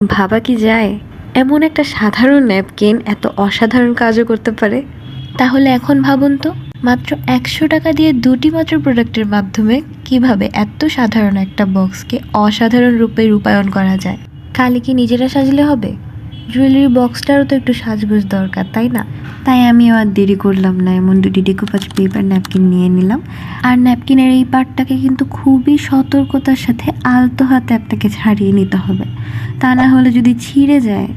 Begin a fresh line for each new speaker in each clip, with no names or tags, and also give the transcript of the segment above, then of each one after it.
ভাবা কি যায় এমন একটা সাধারণ ন্যাপকিন এত অসাধারণ কাজও করতে পারে। তাহলে এখন ভাবুন তো, মাত্র 100 টাকা দিয়ে দুটি মাত্র প্রোডাক্টের মাধ্যমে কিভাবে এত সাধারণ একটা বক্সকে অসাধারণ রূপে রূপায়ণ করা যায়। খালি কি নিজেরা সাজলে হবে? জুয়েলারি বক্সটারও তো একটু সাজগোজ দরকার, তাই না? তাই আমিও আর দেরি করলাম না, এমন দুটি ডিকোপাজ পেপার ন্যাপকিন নিয়ে নিলাম। আর ন্যাপকিনের এই পার্টটাকে কিন্তু খুবই সতর্কতার সাথে আলতো হাতে আপনাকে ছাড়িয়ে নিতে হবে, তা না হলে যদি ছিঁড়ে যায়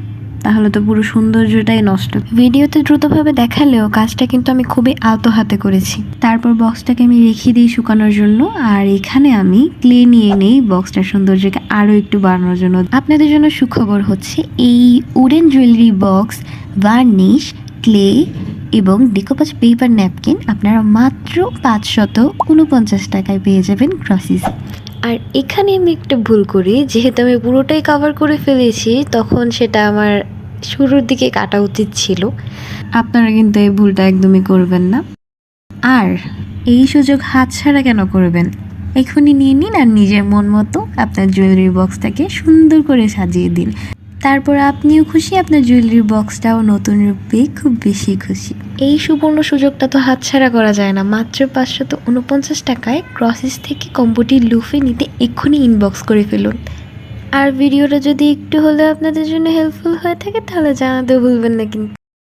তাহলে তো পুরো সৌন্দর্যটাই নষ্ট। ভিডিওতে দ্রুতভাবে দেখালেও কাজটা কিন্তু আমি খুবই আলতো হাতে করেছি। তারপর বক্সটাকে আমি রেখে দিই শুকানোর জন্য, আর এখানে আমি ক্লে নিয়ে নেই বক্সটার সৌন্দর্যকে আরও একটু বাড়ানোর জন্য। আপনাদের জন্য সুখবর হচ্ছে, এই wooden jewellery box, varnish, clay এবং ডিকোপাজ পেপার ন্যাপকিন আপনারা মাত্র 549 টাকায় পেয়ে যাবেন গ্রসিসে। আর এখানে আমি একটা ভুল করি, যেহেতু আমি পুরোটাই কভার করে ফেলেছি, তখন সেটা আমার শুরুর দিকে কাটা উচিত ছিল। আপনারা কিন্তু এই ভুলটা একদমই করবেন না। আর এই সুযোগ হাতছাড়া কেন করবেন? এখনই নিয়ে নিন আর নিজের মন মতো আপনার জুয়েলারি বক্সটাকে সুন্দর করে সাজিয়ে দিন। তারপর আপনিও খুশি, আপনার জুয়েলারি বক্সটাও নতুন রূপ পেয়ে খুব বেশি খুশি। এই সুবর্ণ সুযোগটা তো হাতছাড়া করা যায় না। মাত্র 549 টাকায় গ্রসিস থেকে কম্বোটি লুফে নিতে এক্ষুনি ইনবক্স করে ফেলুন। আর ভিডিওটা যদি একটু হলেও আপনাদের জন্য হেল্পফুল হয়ে থাকে তাহলে জানাতে ভুলবেন না কিন্তু।